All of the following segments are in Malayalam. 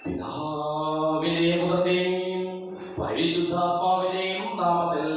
പിതാവിന്റെയും പുത്രന്റെയും പരിശുദ്ധാത്മാവിന്റെയും നാമത്തിൽ.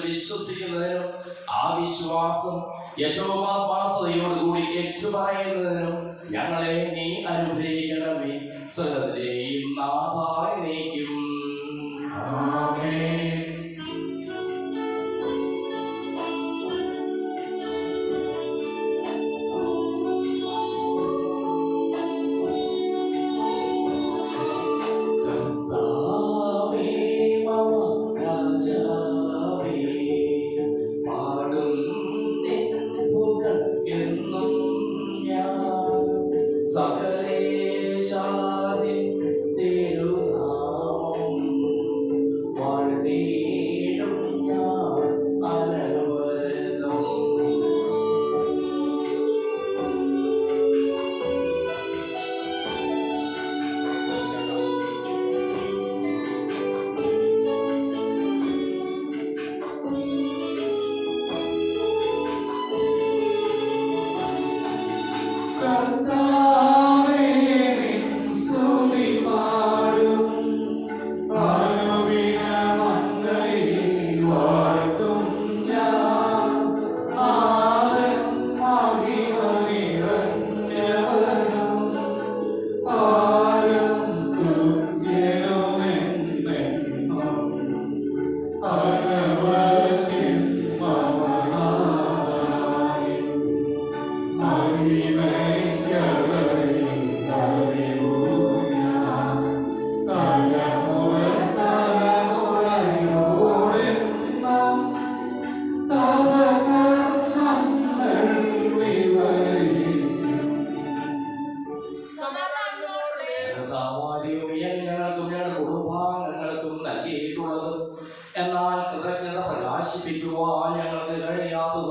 വിശ്വസിക്കുന്നതിനും ആ വിശ്വാസം ഏറ്റവും ആത്മാർത്ഥതയോടുകൂടി ഏറ്റുപറയുന്നതിനും ഞങ്ങളെ നീ അനുഗ്രഹിക്കണമേ. സകലത്തിലെയും നാഥായ നീക്കും. ആമേൻ.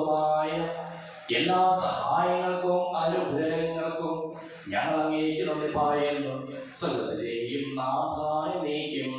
സമൃദ്ധമായ എല്ലാ സഹായങ്ങൾക്കും അനുഗ്രഹങ്ങൾക്കും ഞങ്ങൾ അങ്ങേക്ക് നന്ദി പറയുന്നു. സകലത്തിലെയും നാഥായ നീക്കും.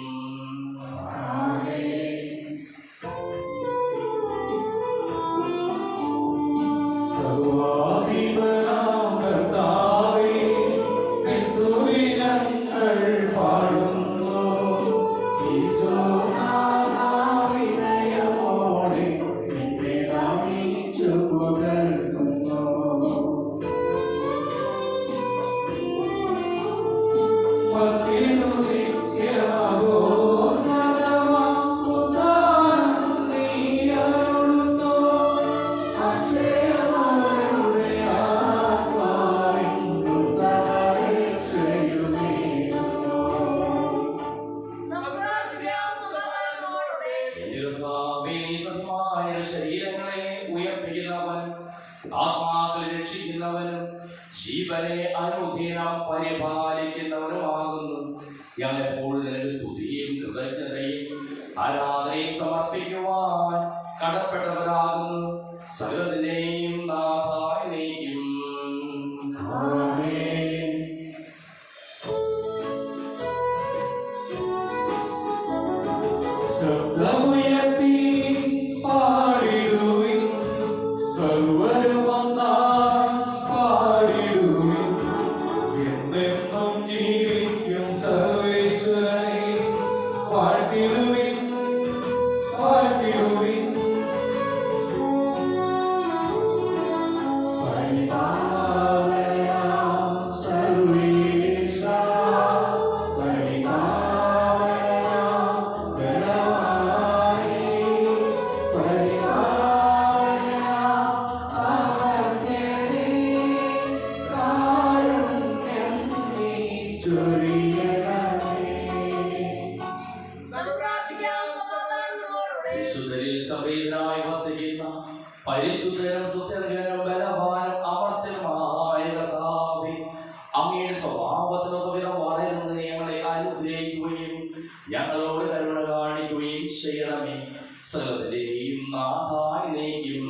ശരീരങ്ങളെ ഉയർപ്പിക്കുന്നവൻ, ആത്മാക്കളെ രക്ഷിക്കുന്നവനും ജീവനെ അനുദിനം പരിപാലിക്കുന്നവനുമാകുന്നു. ഞങ്ങളെപ്പോഴും നിനക്ക് സ്തുതിയും കൃതജ്ഞതയും ആരാധനയും സമർപ്പിക്കുവാൻ കടപ്പെട്ടവരാകുന്നു. സകലത്തിനെയും നാഥായ നീക്കും. ശബ്ദമുയർത്തി പാടിടുവിൻ, സർവ്വരും ഒന്നായി പാടിടുവിൻ. എന്നെന്നും ജീവിക്കും സർവേശ്വരനെ വാഴ്ത്തിടുവിൻ, വാഴ്ത്തിടുവിൻ. വിശുദ്ധരിൽ സഭയിലായി വസിക്കുന്ന പരിശുദ്ധനും സുത്യർഗനും ബലവാനും അമർത്യനുമായ കർത്താവേ, അങ്ങയുടെ സ്വഭാവത്തിനൊത്തവിധം വളരുന്ന ഞങ്ങളെ അനുഗ്രഹിക്കുകയും ഞങ്ങളോട് കരുണ കാണിക്കുകയും ചെയ്യണമേ. സകലത്തിലെയും നാഥായ നീക്കും.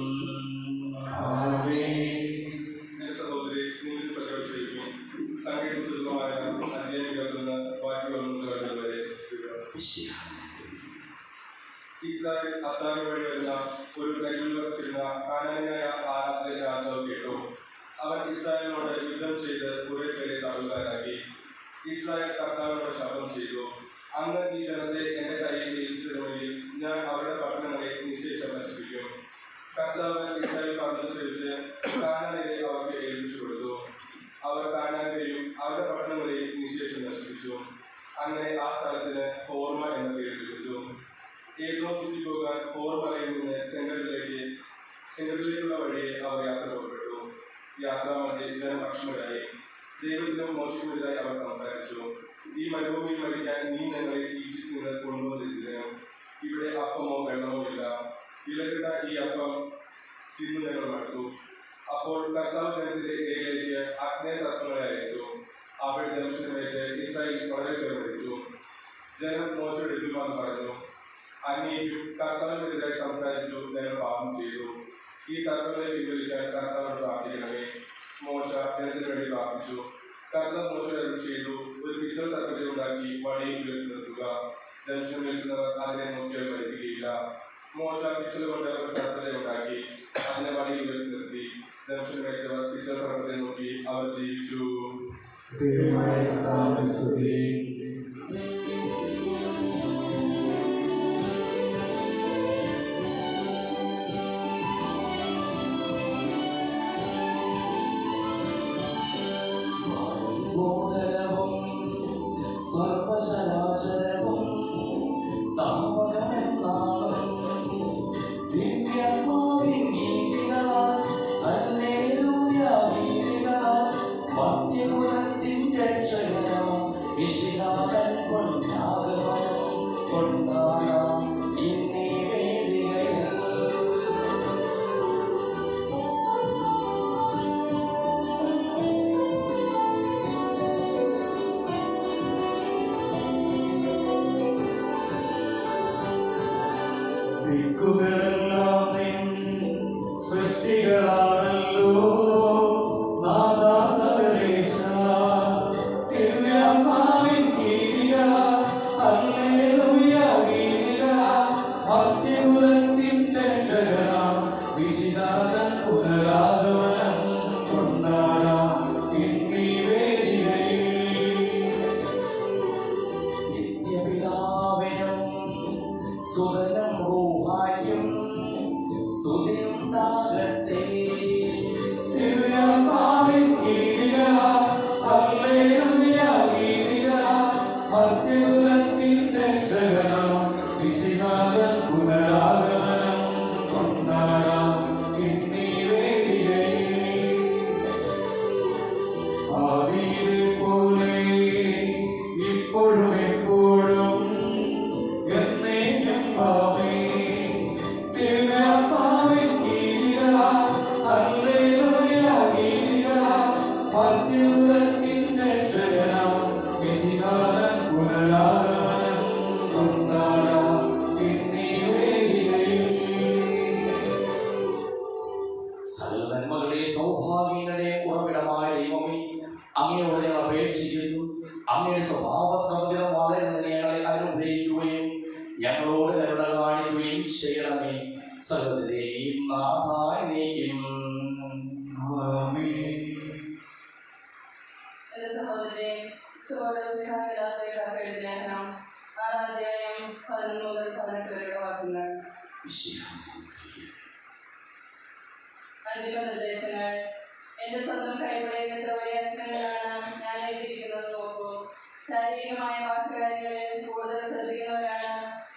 ഇസ്രായേൽ അത്താഴം വഴി വരുന്ന ഒരു കരിയിൽ വസിച്ചിരുന്ന കാനാന്യനായ ആരാധന രാജാവ് കേട്ടു. അവൻ ഇസ്രായേലിനോട് യുദ്ധം ചെയ്ത് കുറെ പേരെ തടവുകാരാക്കി. ഇസ്രായേൽ കർത്താവിനോട് ശപഥം ചെയ്തു, അങ്ങ് ഈ ജനത്തെ എന്റെ കയ്യിൽ ഏൽപ്പിച്ചിരുന്നെങ്കിൽ ഞാൻ അവരുടെ പട്ടണങ്ങളെ നിശേഷം നശിപ്പിക്കും. കർത്താവ് ഇസ്രായേൽ പറഞ്ഞനുസരിച്ച് കാനാനിലെ അവർക്ക് ഏൽപ്പിച്ചു കൊടുത്തു. അവർ കാനാനെയും അവരുടെ പട്ടണങ്ങളെയും നിശേഷം നശിപ്പിച്ചു. അങ്ങനെ ആ സ്ഥലത്തിന് ഹോർമ എന്ന പേര് ലഭിച്ചു. ഏതോം ചുറ്റിപ്പോകാൻ ഹോർമലയിൽ നിന്ന് ചെങ്കടലിലേക്കുള്ള വഴിയെ അവർ യാത്ര പുറപ്പെട്ടു. യാത്രാമധ്യേ ജനം അക്ഷമരായി. ദൈവത്തിനും മോശമെതിരായി അവർ സംസാരിച്ചു. ഈ മരുഭൂമിയിൽ മരിക്കാൻ നീ ഞങ്ങളെ ഈജിപ്തിൽ നിന്ന് കൊണ്ടുവന്നിരിക്കുന്നു. ഇവിടെ അപ്പമോ വെള്ളമോ ഇല്ല. വിലകിട്ട ഈ അപ്പം തിന്നു ഞങ്ങൾ മടുത്തു. അപ്പോൾ കർത്താവ് ജനത്തിന്റെ ഇടയിലേക്ക് അഗ്നേയ സർപ്പങ്ങളെ അയച്ചു. അവരുടെ ദംശനമേറ്റ് ഇസ്രായേൽ വളരെ പേർ മരിച്ചു. ജനം മോശയുടെ എടുക്കുമെന്ന് പറഞ്ഞു. അങ്ങേക്കും കർത്താവിനെതിരായി സംസാരിച്ചു ജനം പാപം ചെയ്തു. ഈ സർപ്പങ്ങളെ പിൻവലിക്കാൻ കർത്താവിനോട് പ്രാർത്ഥിക്കണമേ. മോശ ജനത്തിന് വേണ്ടി പ്രാർത്ഥിച്ചു. കർത്താവ് മോശയോട് ചെയ്തു, ഒരു പിത്തൽ സർപ്പത്തെ ഉണ്ടാക്കി വടിയിൽ ഉയർത്തി നിർത്തുക. ദംശനമേൽക്കുന്നവർ അതിനെ നോക്കിയാൽ മരിക്കുകയില്ല. മോശ പിച്ചൽ കൊണ്ട് ഒരു സർപ്പത്തെ ഉണ്ടാക്കി അതിനെ വടിയിൽ ഉയർത്തി നിർത്തി. ദംശനമേറ്റവർ പിച്ചൽ സർപ്പത്തെ നോക്കി അവർ ജീവിച്ചു. സർവചരാചരവും താമകമെന്നാളും ദിവ്യാത്മാവിൻ ഗീതികളാൽ ഹല്ലേലൂയ ഗീതികളാൽ മർത്യകുലത്തിൻ രക്ഷകനാം മിശിഹ കീർത്തികളാണല്ലോ നാഥാ സകലേശ. ദിവ്യാത്മാവിൻ ഗീതികളാ ഹല്ലേലൂയ ഗീതികളാ മർത്യകുലത്തിൻ്റെ രക്ഷകനാം വിശിഹാതൻ പുനരാഗമനം കൊണ്ടാടാം ഇന്നീ വേദികയിൽ. നിത്യപിതാവിനും സുതനും റൂഹായ്ക്കും സ്തുതിയുണ്ടാകട്ടെ. ദിവ്യാത്മാവിൻ ഗീതികളാ ഹല്ലേലൂയ ഗീതികളാ മർത്യകുലത്തിൻ്റെ രക്ഷകനാം വിശിഹാതൻ പുനരാഗമനം കൊണ്ടാടാം ഇന്നീ വേദികയിൽ. ആദിയിൽ പോലെ ഇപ്പോഴും എപ്പോഴും എന്നേക്കും ആമേൻ. ദിവ്യാത്മാവിൻ ഗീതികളാ ഹല്ലേലൂയ ഗീതികളാ മർത്യകുലത്തിൻ്റെ രക്ഷകനാം വിശിഹാതൻ പുനരാഗമനം കൊണ്ടാടാം ഇന്നീ വേദികയിൽ. സകലനന്മകളുടെ സൗഭാഗ്യങ്ങളുടെ ഉറവിടമായ ദൈവമേ, അങ്ങയോട് ഞങ്ങൾ അപേക്ഷിക്കുന്നു. അങ്ങയുടെ സ്വഭാവപ്രകൃതം വളരുന്നതിന് ഞങ്ങളെ അനുഗ്രഹിക്കുകയും ഞങ്ങളോട് കരുണ കാണിക്കുകയും ചെയ്യണമേ. സകലതയും നാഥായ നീക്കും. ആമേൻ. എന്റെ സഹോദരനെ ലേഖനം 6 അധ്യായം 11 മുതൽ 18 വരെയുള്ള വാക്യങ്ങൾ. അന്തിമ നിർദ്ദേശങ്ങൾ. എന്റെ സ്വന്തം കൈപ്പടയിൽ എത്ര വലിയ അക്ഷരങ്ങളാണ് ഞാൻ എഴുതിയിരിക്കുന്നത് നോക്കൂ. ശാരീരികമായ വാക്കുകാര്യങ്ങളിൽ കൂടുതൽ ശ്രദ്ധിക്കുന്നവരാണ്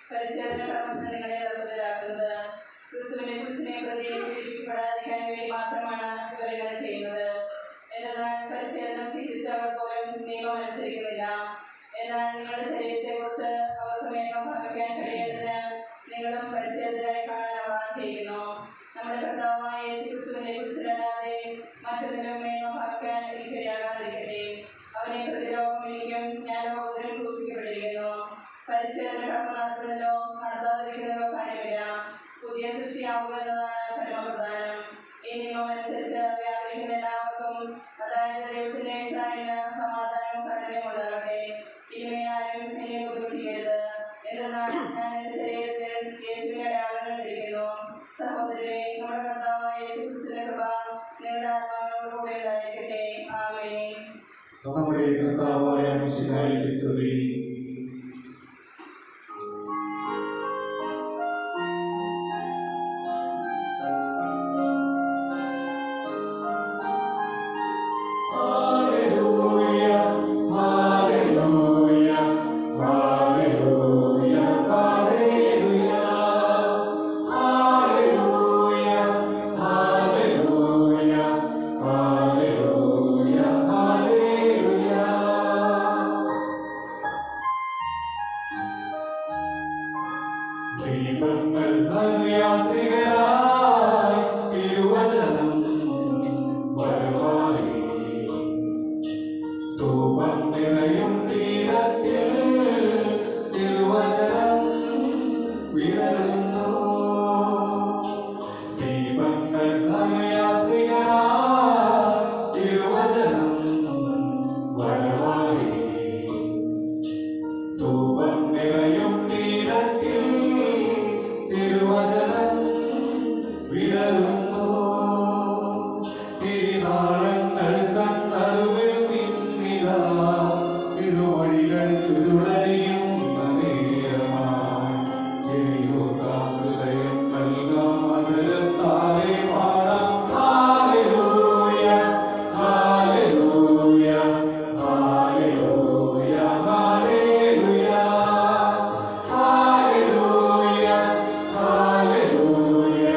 പരിശോധന കർമ്മത്തിന് നിങ്ങളെ നിർബന്ധരാക്കുന്നത്. ക്രിസ്തുവിനെ കുറിച്ചിനെ പ്രതി പീഡിപ്പിക്കപ്പെടാതിരിക്കാൻ വേണ്ടി മാത്രമാണ് ഇവർ ഇങ്ങനെ ചെയ്യുന്നത്. എന്നാൽ പരിശോധന സ്വീകരിച്ചവർ പോലും നിയമം അനുസരിക്കുന്നില്ല. എന്നാൽ നിങ്ങളുടെ ശരീരത്തെക്കുറിച്ച് അവർക്ക് നിയമം ഭവിക്കാൻ കഴിയുന്നതിന് നിങ്ങളും പരിശോധനയായി കാണാൻ അവർ ആഗ്രഹിക്കുന്നു. നമ്മുടെ കർത്താവായ യേശുക്രിസ്തുവിനെ കുറിച്ചല്ലാതെ മറ്റൊന്നിലും നിയമം ഭവിക്കാൻ എനിക്കിടയാകാതിരിക്കട്ടെ. അവനെ പ്രതി ലോകം എനിക്കും ഞാൻ ലോകത്തിലും ക്രൂശിക്കപ്പെട്ടിരിക്കുന്നു. പരിശോധന കർമ്മ നടത്തുന്നതിലോ നടത്താതിരിക്കുന്നതിലോ കാര്യമില്ല. പുതിയ സൃഷ്ടിയാവുക എന്നതാണ് പരമപ്രധാനം. ഈ നിയമം അനുസരിച്ച് വ്യാപരിക്കുന്ന എല്ലാവർക്കും, അതായത് ദൈവത്തിന്റെ ഇസ്രായേലിന് സമാധാനവും കരുണയും ഉണ്ടാകട്ടെ. ഇനിമേലാരും എന്നെ ബുദ്ധിമുട്ടിക്കരുത്. എന്തെന്നാൽ ഞാൻ എന്റെ ശരീരത്തിൽ യേശുവിന്റെ അടയാളങ്ങൾ ധരിക്കുന്നു. സഹോദരരെ, നമ്മുടെ കർത്താവായ യേശുക്രിസ്തുവിന്റെ കൃപ നിങ്ങളുടെ ആത്മാവിനോട് കൂടെ ഉണ്ടായിരിക്കട്ടെ. ആമേൻ. നമ്മുടെ കർത്താവായ മിശിഹായിക്ക് സ്തുതി. Hallelujah hallelujah hallelujah hallelujah hallelujah hallelujah hallelujah hallelujah. ദീപങ്ങൾ യാത്രികരായി തിരുവചനം വരവായി. ധൂപം നിറയും തീരത്തിൽ തിരുവചനം വിടരുന്നു. ദീപങ്ങൾ യാത്രികരായി തിരുവചനം വരവായി. ധൂപം നിറയും തീരത്തിൽ തിരുവചനം വിടരുന്നു. തിരുനാളങ്ങൾ തന്നടുവിൽ നിന്നിതാ തിരുവഴികൾ ചുരുളരിയുന്ന നേരമായി. ചെവിയോർക്കാം ഹൃദയം നൽകാം മധുരത്താലെ പാടാം. Hallelujah hallelujah hallelujah hallelujah hallelujah hallelujah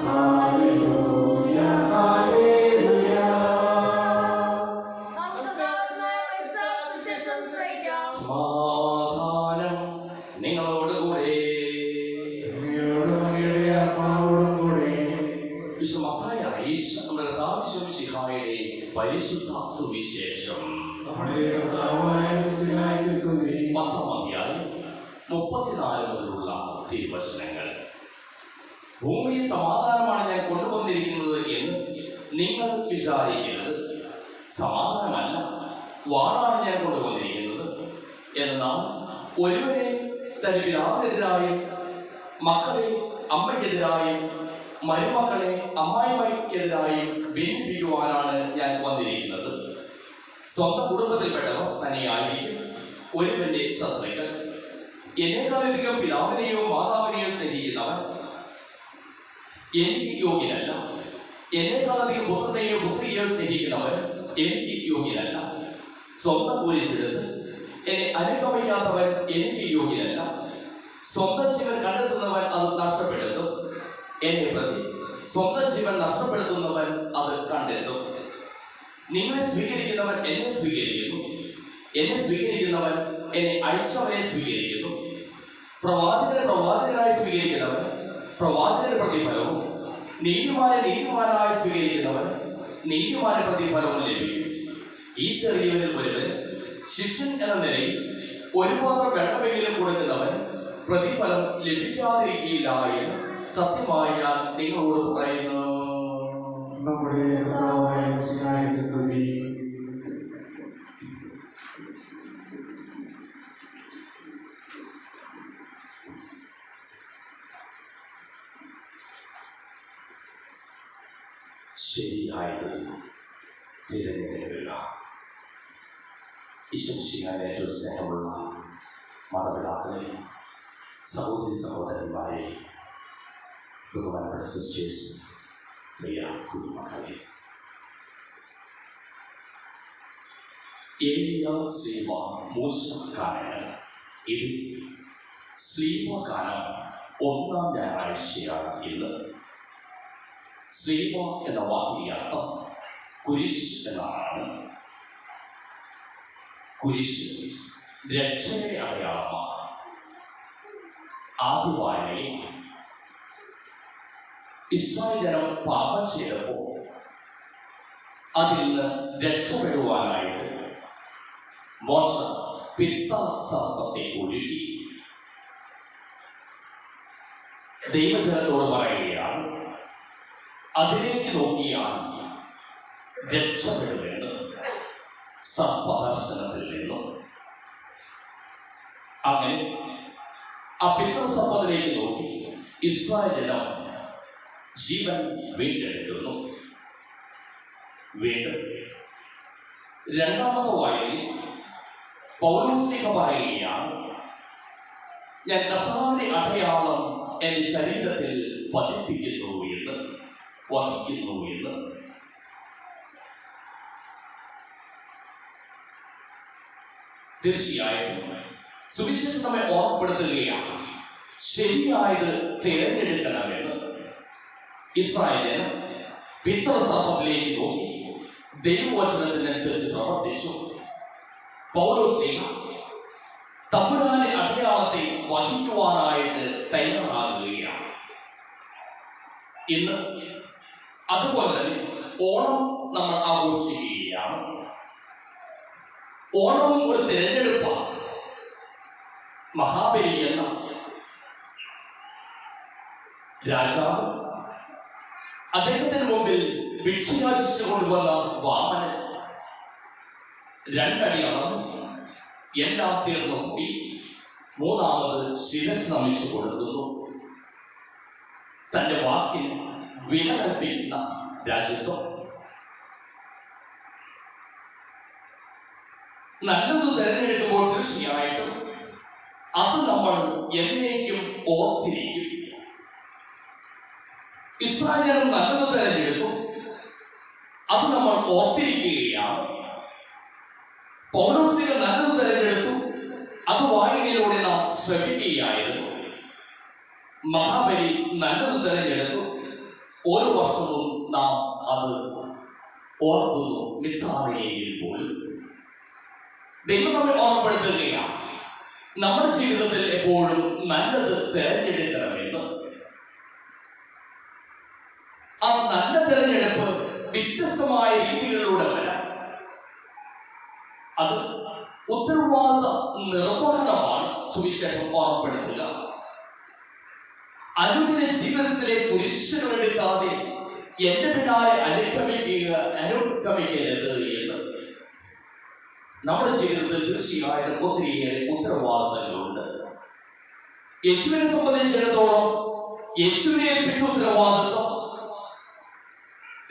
hallelujah hallelujah. സമാധാനം നിങ്ങളോടുകൂടെ. അങ്ങയോടും അങ്ങയുടെ ആത്മാവോടും കൂടെ. വിശുദ്ധമായ നമ്മുടെ കർത്താവിന്റെ പരിശുദ്ധ സുവിശേഷം നമ്മുടെ കർത്താവായ മിശിഹായിക്ക് സ്തുതി. 10-ാം അധ്യായം 34 മുതലുള്ള തിരുവചനങ്ങൾ. ഭൂമിയിൽ സമാധാനമാണ് ഞാൻ കൊണ്ടുവന്നിരിക്കുന്നത് എന്ന് നിങ്ങൾ വിചാരിക്കരുത്. സമാധാനമല്ല, വാളാണ് ഞാൻ കൊണ്ടുവന്നിരിക്കുന്നത്. എന്നാൽ ഒരുവനെ തന്റെ പിതാവിനെതിരായും മക്കളെ അമ്മയ്ക്കെതിരായും മരുമക്കളെ അമ്മായിമ്മയ്ക്കെതിരായും ഭിന്നിപ്പിക്കുവാനാണ് ഞാൻ വന്നിരിക്കുന്നത്. സ്വന്തം കുടുംബത്തിൽപ്പെട്ടവർ തന്നെയായിരിക്കും ഒരുവന്റെ ശത്രുക്കൾ. എന്നേക്കാളധികം പിതാവിനെയോ മാതാവിനെയോ സ്നേഹിക്കുന്നവൻ എനിക്ക് യോഗ്യനല്ല. എന്നേക്കാളധികം പുത്രനെയോ പുത്രിയെയോ സ്നേഹിക്കുന്നവൻ എനിക്ക് യോഗ്യനല്ല. സ്വന്തം കുരിശെടുത്ത് എന്നെ അനുഗമിക്കാത്തവൻ എനിക്ക് യോഗ്യനല്ല. സ്വന്തം ജീവൻ കണ്ടെത്തുന്നവൻ അത് നഷ്ടപ്പെടുത്തും. എന്നെ പ്രതി സ്വന്തം ജീവൻ നഷ്ടപ്പെടുത്തുന്നവൻ അത് കണ്ടെത്തും. നിങ്ങളെ സ്വീകരിക്കുന്നവൻ എന്നെ സ്വീകരിക്കുന്നു. എന്നെ സ്വീകരിക്കുന്നവൻ എന്നെ അയച്ചവനെ സ്വീകരിക്കുന്നു. പ്രവാചകനായി സ്വീകരിക്കുന്നവൻ പ്രവാചകന്റെ പ്രതിഫലവും നീതിമാനായി സ്വീകരിക്കുന്നവൻ നീതിമാന്റെ പ്രതിഫലവും ലഭിക്കും. ഈ ചെറിയവരിൽ ഒരുവൻ ശിഷ്യൻ എന്ന നിലയിൽ ഒരു പാത്രം വെള്ളമെങ്കിലും കൊടുക്കുന്നവൻ പ്രതിഫലം ലഭിക്കാതിരിക്കില്ല എന്ന് സത്യമായി ഞാൻ നിങ്ങളോട് പറയുന്നു. നമ്മുടെ കർത്താവായ മിശിഹായ്ക്ക് സ്തുതി. ശരിയായത് തിരഞ്ഞെടുക്കുക. ഈശ്വരശിഹായ ഏറ്റവും സ്നേഹമുള്ള മാതാപിതാക്കളെ, സഹോദരി സഹോദരന്മാരെ, ബഹുമാനപ്പെട്ട സിസ്റ്റേഴ്സ്, പ്രിയ കുഞ്ഞുമക്കളെ, ഏലിയ സ്ലീബ മൂശ കാലങ്ങൾ ഇതിൽ സ്ലീബ കാലം ഒന്നാം ഞായറാഴ്ചയാണ് ഇന്ന്. സ്ലീബ എന്ന വാക്കിന്റെ അർത്ഥം കുരിശ് എന്നാണ്. കുരിശ് രക്ഷയുടെ അടയാളമാണ്. ആദ്യവായനയിൽ ഇസ്രായേൽ ജനം പാപം ചെയ്തപ്പോൾ അതിൽ നിന്ന് രക്ഷപ്പെടുവാനായിട്ട് മോശ പിത്ത സർപ്പത്തെ ഒരുക്കി ദൈവജനത്തോട് പറയുകയാണ്, അതിലേക്ക് നോക്കിയാൽ രക്ഷപ്പെടുമെന്ന് സർപ്പദർശനത്തിൽ നിന്നും. അങ്ങനെ ആ പിതൃസർപ്പത്തിലേക്ക് നോക്കി ഇസ്രായേൽ ജനം ജീവൻ വീണ്ടെടുക്കുന്നു. വീണ്ടും രണ്ടാമത്തെ വായനയിൽ പൗലോസ്ലീഹ പറയുകയാണ്, ഞാൻ കർത്താവിന്റെ അടയാളം എന്റെ ശരീരത്തിൽ പതിപ്പിക്കുന്നു എന്ന്, വഹിക്കുന്നു എന്ന്. തീർച്ചയായും സുവിശേഷം നമ്മെ ഓർമ്മപ്പെടുത്തുകയാണ്, ശരിയായത് തിരഞ്ഞെടുക്കണമെന്ന്. ഇസ്രായേൽ പിതൃസർപ്പത്തിലേക്ക് നോക്കി ദൈവവചനത്തിനനുസരിച്ച് പ്രവർത്തിച്ചു. പൗലോസ്ലീഹ തമ്പുരാന്റെ അടയാളത്തെ വഹിക്കുവാനായിട്ട് തയ്യാറാകുകയാണ്. ഇന്ന് അതുപോലെ തന്നെ ഓണം നമ്മൾ ആഘോഷിക്കുകയാണ്. ഓണവും ഒരു തിരഞ്ഞെടുപ്പാണ്. മഹാബലി എന്ന രാജാവ് അദ്ദേഹത്തിന് മുമ്പിൽ ഭിക്ഷയാചിച്ചു കൊണ്ടുവന്ന വാമനൻ രണ്ടടി അളന്നു എല്ലാം തീർന്നു പോയി. മൂന്നാമത് ശിരസ് നമിച്ചു കൊടുക്കുന്നു. തന്റെ വാക്കിന് വില കൽപ്പിക്കുന്ന രാജ്യത്വം. നല്ലത് തിരഞ്ഞെടുക്കുമ്പോൾ തീർച്ചയായിട്ടും അത് നമ്മൾ എന്നേക്കും ഓർത്തിരിക്കും. ഇസ്രായേൽ നല്ലത് തിരഞ്ഞെടുത്തു, അത് നമ്മൾ ഓർത്തിരിക്കുകയാണ്. പൗലോസ്ലീഹ നല്ലത് തിരഞ്ഞെടുത്തു, അത് വായനയിലൂടെ നാം ശ്രമിക്കുകയായിരുന്നു. മഹാബലി നല്ലത് തിരഞ്ഞെടുത്തു, ഓരോ വർഷവും നാം അത് ഓർക്കുന്നു. മിഥാനയിൽ പോലും ദൈവം നമ്മെ ഓർമ്മപ്പെടുത്തുകയാണ്, നമ്മുടെ ജീവിതത്തിൽ എപ്പോഴും നല്ലത് തിരഞ്ഞെടുക്കണമെന്ന്. ആ നല്ല തിരഞ്ഞെടുപ്പ് വ്യത്യസ്തമായ രീതികളിലൂടെ വരാം. അത് ഉത്തരവാദിത്ത നിർവഹണമാണ് സുവിശേഷം ഓർമ്മപ്പെടുത്തുക. അനുദിന ജീവിതത്തിലെ കുരിശുകൾ എടുക്കാതെ എന്റെ പിന്നാലെ അനുഗമിക്കരുത് എന്ന് നമ്മുടെ ജീവിതത്തിൽ തീർച്ചയായിട്ടും ഒത്തിരിയേറെ ഉത്തരവാദിത്തങ്ങളുണ്ട്. യേശുവിനെ സംബന്ധിച്ചിടത്തോളം യേശുവിനെ ഏൽപ്പിച്ച ഉത്തരവാദിത്വം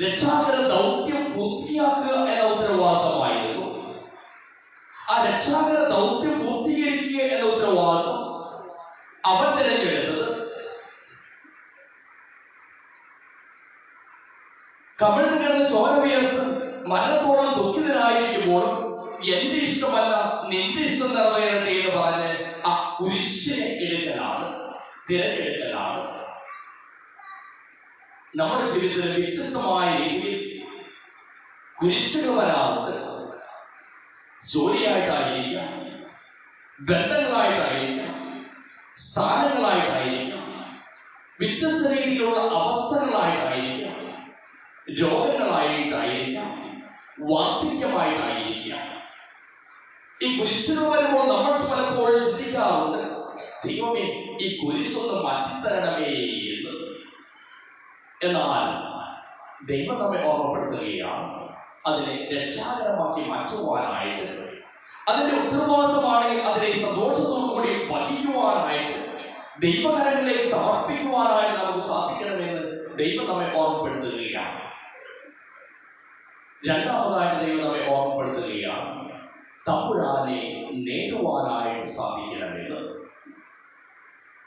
രക്ഷാകര ദൗത്യം പൂർത്തിയാക്കുക എന്ന ഉത്തരവാദിത്തമായിരുന്നു. ആ രക്ഷാകര ദൗത്യം പൂർത്തീകരിക്കുക എന്ന ഉത്തരവാദിത്വം അവൻ തിരഞ്ഞെടുത്തത് കമിഴ്ന്നു കിടന്ന് ചോര വിയർത്ത് മരണത്തോളം ദുഃഖിതനായിരിക്കുമ്പോഴും എന്റെ ഇഷ്ടമല്ല നിന്റെ ഇഷ്ടം നിറവേറട്ടെ എന്ന് പറഞ്ഞ് ആ കുരിശിനെ തിരഞ്ഞെടുക്കലാണ്. നമ്മുടെ ജീവിതത്തിൽ വ്യത്യസ്തമായ രീതിയിൽ കുരിശുകൾ വരാറുണ്ട്. ജോലിയായിട്ടായിരിക്കാം, ബന്ധങ്ങളായിട്ടായിരിക്കാം, സ്ഥാനങ്ങളായിട്ടായിരിക്കാം, വ്യത്യസ്ത രീതിയിലുള്ള അവസ്ഥകളായിട്ടായിരിക്കാം, രോഗങ്ങളായിട്ടായിരിക്കാം, വാർദ്ധക്യമായിട്ടായിരിക്കാം. ഈ കുരിശുകൾ വരുമ്പോൾ നമ്മൾ പലപ്പോഴും ചിന്തിക്കാറുണ്ട്, ദൈവമേ ഈ കുരിശൊന്ന് മാറ്റിത്തരണമേ എന്ന്. എന്നാൽ ദൈവം നമ്മെ ഓർമ്മപ്പെടുത്തുകയാണ്, അതിനെ രക്ഷാകരമാക്കി മാറ്റുവാനായിട്ട്, അതിന്റെ ഉത്തരവാദിത്തമാണെങ്കിൽ അതിനെ സന്തോഷത്തോടുകൂടി വഹിക്കുവാനായിട്ട്, ദൈവകരങ്ങളിലേക്ക് സമർപ്പിക്കുവാനായിട്ട് നമുക്ക് സാധിക്കണമെന്ന് ദൈവം നമ്മെ ഓർമ്മപ്പെടുത്തുകയാണ്. രണ്ടാമതായിട്ട് ദൈവം നമ്മെ ഓർമ്മപ്പെടുത്തുകയാണ്, തമ്പുരാനെ നേടുവാനായിട്ട് സാധിക്കണമെന്ന്.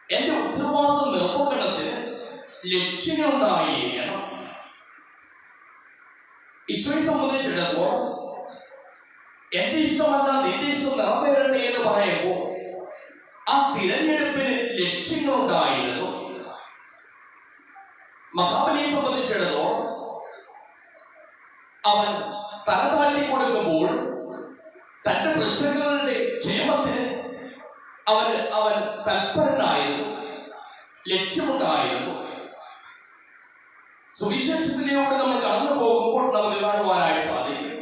എന്റെ ഉത്തരവാദിത്ത നിർവഹണത്തിന് ലക്ഷ്യങ്ങളുണ്ടായിരിക്കണം. ഈശോയെ സംബന്ധിച്ചിടത്തോളം എന്റെ ഇഷ്ടമല്ല നിന്റെ ഇഷ്ടം നിറവേറട്ടെ എന്ന് പറയുമ്പോൾ ആ തിരഞ്ഞെടുപ്പിന് ലക്ഷ്യങ്ങളുണ്ടായിരുന്നു. മഹാബലിയെ സംബന്ധിച്ചിടത്തോളം അവൻ തല താഴ്ത്തി കൊടുക്കുമ്പോൾ തന്റെ പ്രശ്നങ്ങളുടെ ക്ഷേമത്തിന് അവൻ തൽപരനായിരുന്നു, ലക്ഷ്യമുണ്ടായിരുന്നു. സുവിശേഷത്തിലൂടെ നമ്മൾ കടന്നു പോകുമ്പോൾ നമുക്ക് കാണുവാനായിട്ട് സാധിക്കും,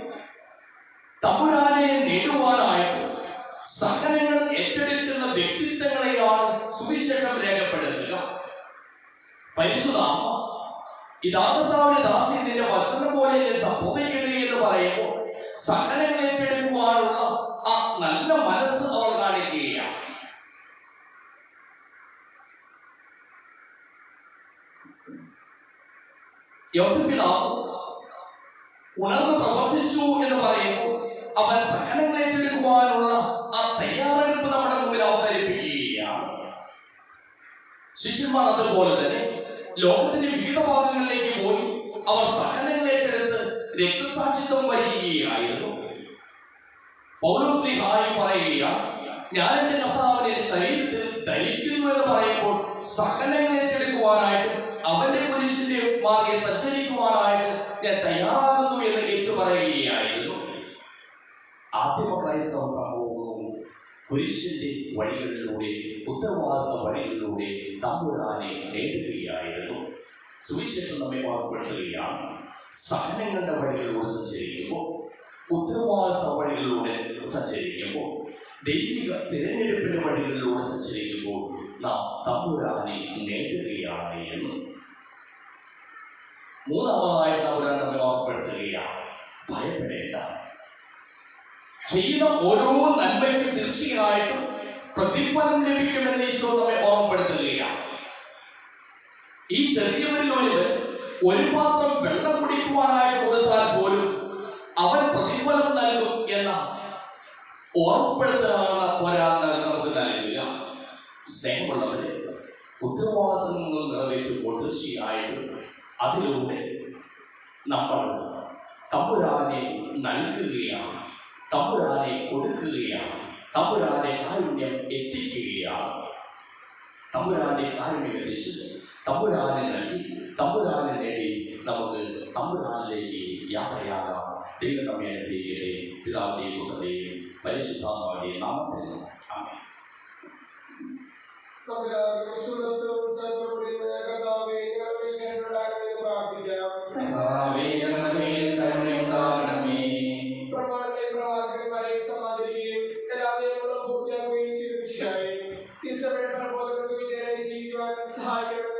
തമ്പുരാനെ നേടുവാനായിട്ട് സഹനങ്ങൾ ഏറ്റെടുക്കുന്ന വ്യക്തിത്വങ്ങളെയാണ് സുവിശേഷം രേഖപ്പെടുത്തുക. പരിശുദ്ധാത്മ ഇതാ കർത്താവിന്റെ ദാസൻ നിന്റെ വചനം പോലെ സംഭവിക്കട്ടെ എന്ന് പറയുമ്പോൾ സഹനങ്ങൾ ഏറ്റെടുക്കുവാനുള്ള ആ നല്ല മനസ്സ് അവൾ കാണിക്കുകയാണ്. യോസേപ്പിതാവ് ഉണർന്ന് പ്രവർത്തിച്ചു എന്ന് പറയുമ്പോൾ അവൻ സഹനങ്ങൾ ഏറ്റെടുക്കുവാനുള്ള ആ തയ്യാറെടുപ്പ് നമ്മുടെ മുമ്പിൽ അവതരിപ്പിക്കുകയാണ്. ശിഷ്യന്മാർ അതുപോലെ തന്നെ ലോകത്തിന്റെ വിവിധ ഭാഗങ്ങളിലേക്ക് പോയി അവർ സഹനങ്ങൾ ഏറ്റെടുത്ത് രക്തസാക്ഷിത്വം വരികയായിരുന്നു. പൗലോസ് ശ്ലീഹായി പറയുകയാണ്, ഞാൻ എന്റെ കർത്താവിനെ ശരീരത്തിൽ ധരിക്കുന്നു എന്ന് പറയുമ്പോൾ സഹനങ്ങൾ ഏറ്റെടുക്കുവാനായിട്ട് അവന്റെ കുരിശിന്റെ മാർഗെ സഞ്ചരിക്കുവാനായിട്ട് ഞാൻ തയ്യാറാകുന്നു എന്ന് ഏറ്റുപറയുകയായിരുന്നു. ആദിമ ക്രൈസ്തവ സമൂഹവും കുരിശിന്റെ വഴികളിലൂടെ, ഉത്തരവാദിത്ത വഴികളിലൂടെ തമ്പുരാനെ നേടുകയായിരുന്നു. സുവിശേഷം നമ്മെ ഓർമ്മപ്പെടുത്തുകയാണ്, സഹനങ്ങളുടെ വഴികളിലൂടെ സഞ്ചരിക്കുമ്പോൾ, ഉത്തരവാദിത്ത വഴികളിലൂടെ സഞ്ചരിക്കുമ്പോൾ, ദൈവിക തിരഞ്ഞെടുപ്പിന്റെ വഴികളിലൂടെ സഞ്ചരിക്കുമ്പോൾ നാം തമ്പുരാനെ നേടുകയാണ് എന്ന്. മൂന്നാമതായി തമ്പുരാൻ നമ്മെ ഓർമ്മപ്പെടുത്തുകയാണ്, ഭയപ്പെടേണ്ട. ചെയ്യുന്ന ഓരോ നന്മയ്ക്കും തീർച്ചയായിട്ടും പ്രതിഫലം ലഭിക്കുമെന്ന് ഈശോ നമ്മെ ഓർമ്മപ്പെടുത്തുകയാണ്. ഈ ചെറിയവരിൽ ഒരു പാത്രം വെള്ളം കുടിക്കുവാനായി കൊടുത്താൽ പോലും അവൻ പ്രതിഫലം നൽകും എന്ന ഓർമ്മപ്പെടുത്തലാണ് ഒരാൾ നമുക്ക് നൽകുക. സ്നേഹമുള്ളവരെ, ഉത്തരവാദിത്തങ്ങൾ നിറവേറ്റുമ്പോൾ തീർച്ചയായിട്ടും അതിലൂടെ നമ്മൾ തമ്പുരാനെ നൽകുകയാണ്, തമ്പുരാനെ കൊടുക്കുകയാണ്, തമ്പുരാനെ കാരുണ്യം എത്തിക്കുകയാണ്. തമ്പുരാനെ കാരുണ്യം എത്തിച്ച് തമ്പുരാനെ നൽകി തമ്പുരാനെ നേടി നമുക്ക് തമ്പുരാനിലേക്ക് യാത്രയാകാം. ദൈവം നമ്മെ അനുഗ്രഹിക്കട്ടെ. പിതാവിന്റെയും പുത്രന്റെയും പരിശുദ്ധാത്മാവിന്റെയും നാമത്തിൽ ആമേൻ. സഹായിക്കണം.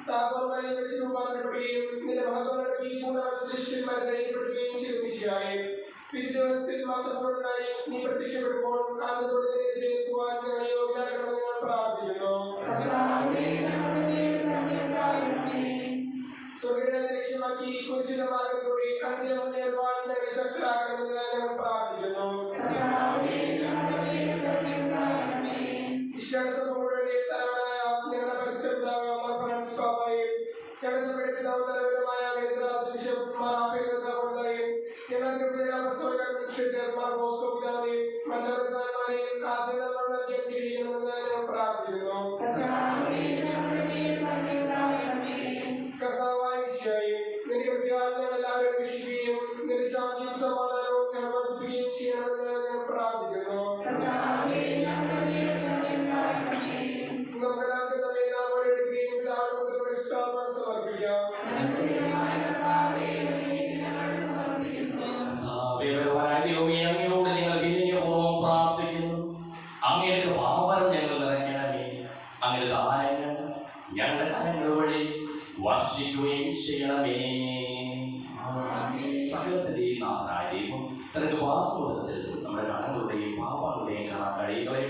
താപോർമലയിൽ വെച്ച് രൂപാന്തരപ്പെടുകയും നിന്റെ മഹത്വങ്ങളുടെ ഈ പൂർണ്ണശിഷ്യന്മാരെ ധൈര്യപ്പെടുത്തുകയും ചെയ്തു മിശിഹായെ. വിധി ദിവസത്തിൽ മാത്രമുണ്ടായി നീ പ്രത്യക്ഷപ്പെടുമ്പോൾ ആനന്ദത്തോടെ പോകാൻ ഞങ്ങൾ യോഗ്യരാകണമെന്ന് ഞങ്ങൾ പ്രാർത്ഥിക്കുന്നു. സ്വർഗ്ഗരാജ്യം ലക്ഷ്യമാക്കി കുരിശിന്റെ മാർഗത്തിലൂടെ അന്ത്യം മുന്നേറുവാൻ ഞങ്ങൾ ശക്തരാകണമെന്ന് ഞങ്ങൾ പ്രാർത്ഥിക്കുന്നു. വിശ്വാസത്തോടെ തലവനായ ഞങ്ങളുടെ പരിസ്ഥിതി പിതാവ് മാർ ഫ്രാൻസിസ് പാപ്പായും ഞങ്ങളുടെ സഭയുടെ പിതാവ് തലവനുമായ ഞങ്ങളുടെ മാർ ബോസ്കോ പിതാവിനെയും മറ്റവരെയും നൽകിയിരിക്കണമെന്ന് ഞങ്ങൾ പ്രാർത്ഥിക്കുന്നു. കർത്താവായ ഈശോയെ, നിന്റെ കൃപയാൽ ഞങ്ങൾ എല്ലാവരും വീക്ഷിക്കുകയും നിന്റെ ശാന്തിയും സമാധാനവും ഞങ്ങൾ വർദ്ധിപ്പിക്കുകയും ചെയ്യണമെന്ന് ഞങ്ങൾ പ്രാർത്ഥിക്കുന്നു. നമുക്കെല്ലാവർക്കും തന്നെ നാമോടെ എടുക്കുകയും പിതാവിനും പുരസ്കാരം സമർപ്പിക്കാം. അങ്ങയോട് ഞങ്ങൾ വിനയപൂർവ്വം പ്രാർത്ഥിക്കുന്നു. അങ്ങയുടെ പാവനം ഞങ്ങൾ നിറയ്ക്കണമേ. അങ്ങയുടെ ദാനങ്ങൾ ഞങ്ങളുടെ കരങ്ങൾ വഴി വർഷിക്കുകയും ചെയ്യണമേ. സകലത്തിന്റെയും നാഥനായ ദൈവം തന്റെ വാസ്തവത്തിൽ നമ്മുടെ കടങ്ങളുടെയും പാപങ്ങളുടെയും കണക്കഴികളെ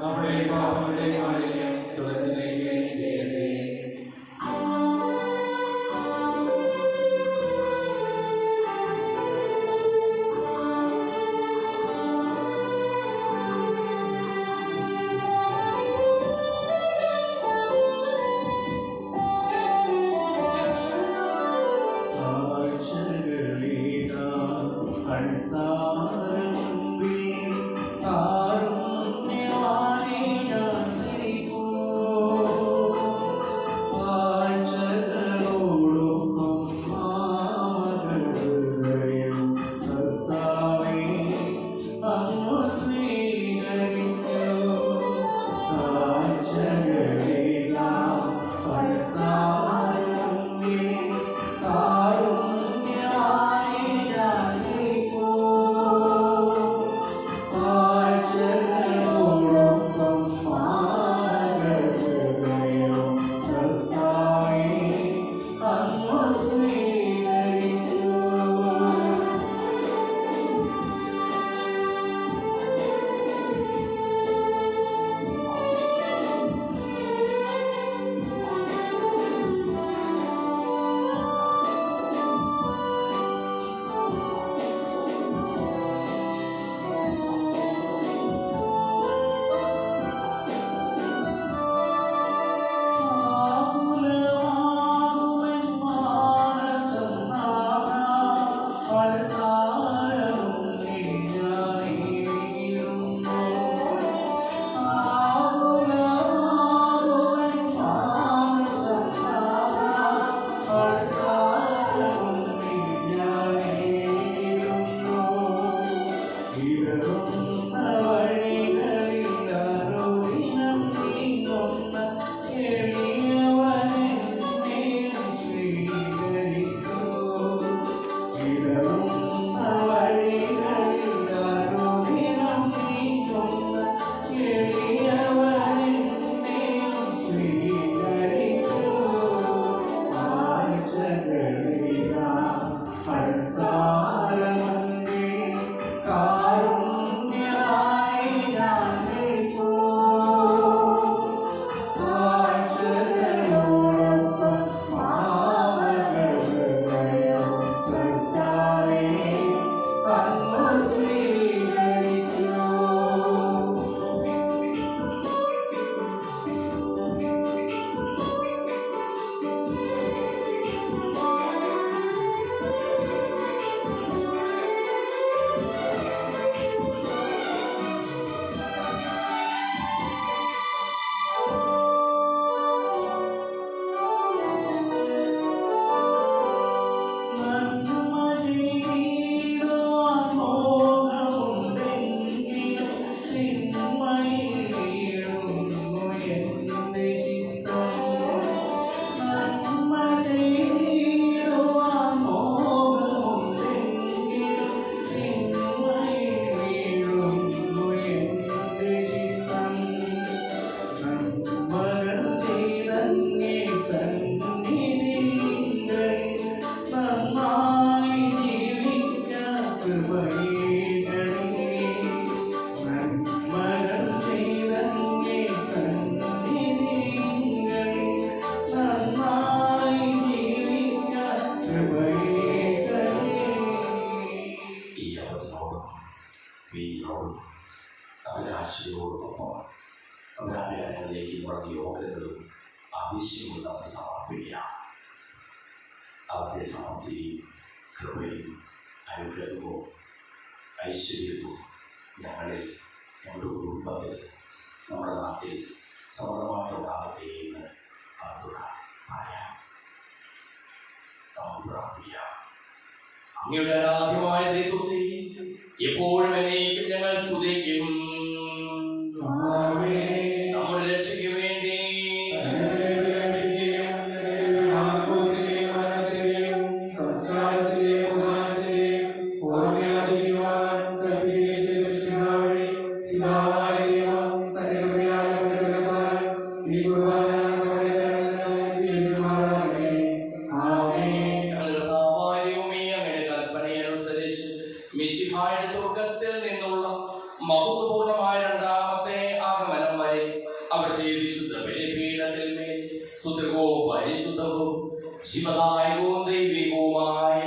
നമ്മുടെ പാപങ്ങളുടെയും മാലിന്യം തുടച്ചു നീക്കുകയും ചെയ്യട്ടെ. ജീവിതം നമുക്ക് സമർപ്പിക്കാം. അവിടുത്തെ സമൃദ്ധിയും കൃപയും അനുഗ്രഹവും ഐശ്വര്യവും ഞങ്ങളിൽ, ഞങ്ങളുടെ കുടുംബത്തിൽ, നമ്മുടെ നാട്ടിൽ സമൃദ്ധമായിട്ടുണ്ടാകട്ടെ എന്ന് പറയാം. നാം പ്രാർത്ഥിക്കാം. അങ്ങയുടെ ആദ്യമായ ദൈവത്തെ എപ്പോഴും എന്നേക്കും ഞങ്ങൾ സ്തുതിക്കും. നമ്മുടെ രക്ഷയ്ക്ക് വേണ്ടി മിശിഹായുടെ സ്വർഗത്തിൽ നിന്നുള്ള മഹത്വപൂർണമായ രണ്ടാമത്തെ ആഗമനം വരെ അവിടുത്തെ വിശുദ്ധ ബലിപീഠത്തിൽ മേൽ സുദൃഢവും പരിശുദ്ധവും ശിവദായകവും ദൈവികവുമായ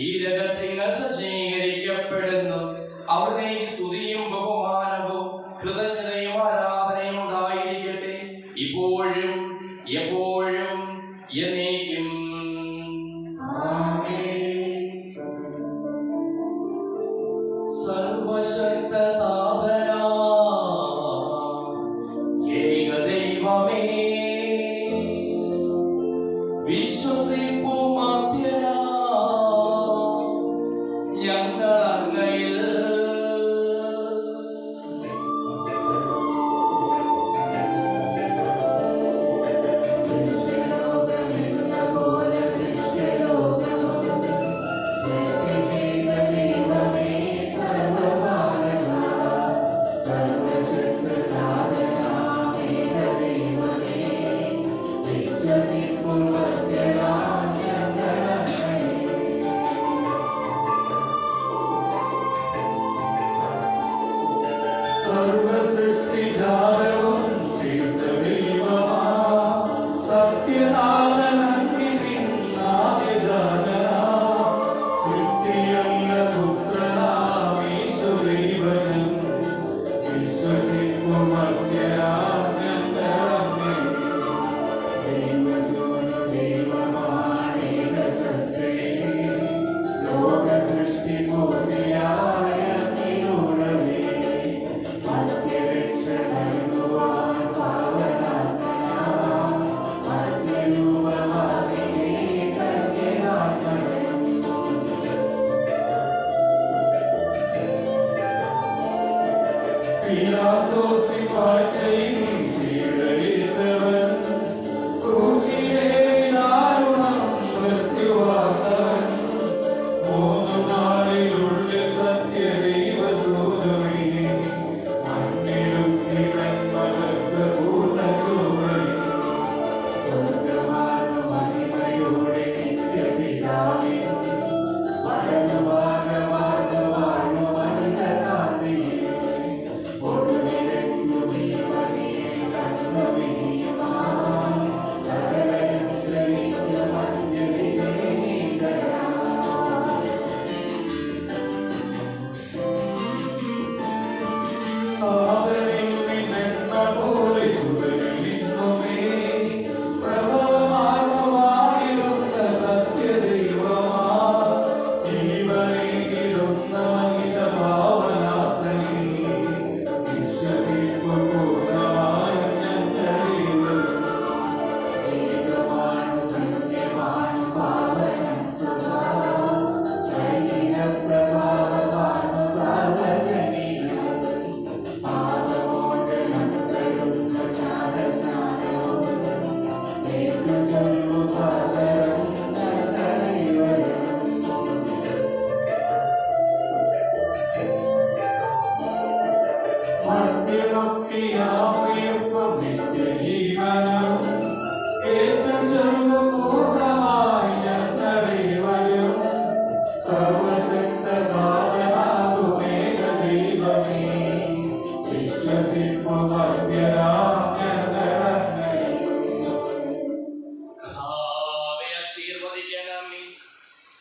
ഈ രഹസ്യങ്ങൾ സജ്ജീകരിക്കപ്പെടുന്നു. അവിടുത്തെ സ്തുതിയും ബഹുമാനവും കൃതജ്ഞതയും ആരാധനയും ഉണ്ടായിരിക്കട്ടെ, ഇപ്പോഴും എപ്പോഴും എന്നേക്കും. സർവശക്തനാഥനാ ഏകദൈവമേ, വിശ്വസിപ്പുമർത്യനാ ഞങ്ങൾ അങ്ങയിൽ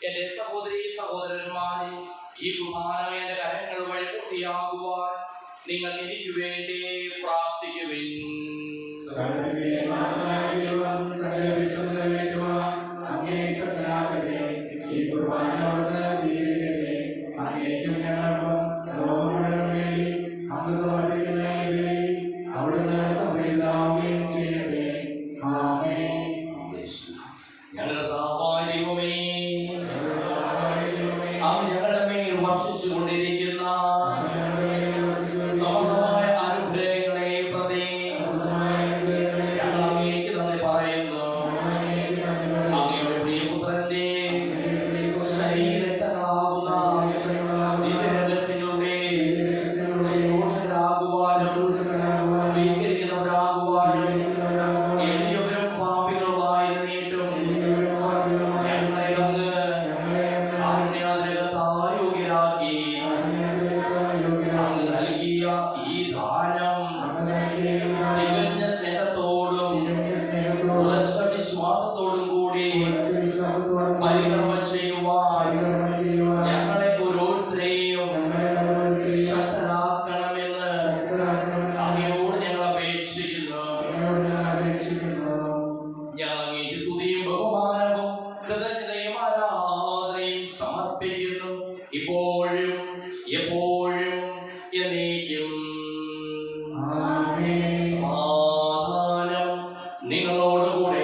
എന്റെ സഹോദരീ സഹോദരന്മാരെ, ഈ കുർബാന എന്റെ കരങ്ങൾ വഴി പൂർത്തിയാകുവാൻ നിങ്ങൾ എനിക്ക് വേണ്ടി പ്രാർത്ഥിക്കുവിൻ. പരികർമ്മം ചെയ്യുവാൻ ഞങ്ങളെ ഓരോരുത്തരെയും ശക്തരാക്കണമെന്ന് അങ്ങയോട് ഞങ്ങൾ അപേക്ഷിക്കുന്നു. ഞങ്ങൾ അങ്ങേക്ക് സ്തുതിയും ബഹുമാനവും കൃതജ്ഞതയും ആരാധനയും സമർപ്പിക്കുന്നു, ഇപ്പോഴും എപ്പോഴും എന്നേക്കും. സമാധാനം നിങ്ങളോടുകൂടെ.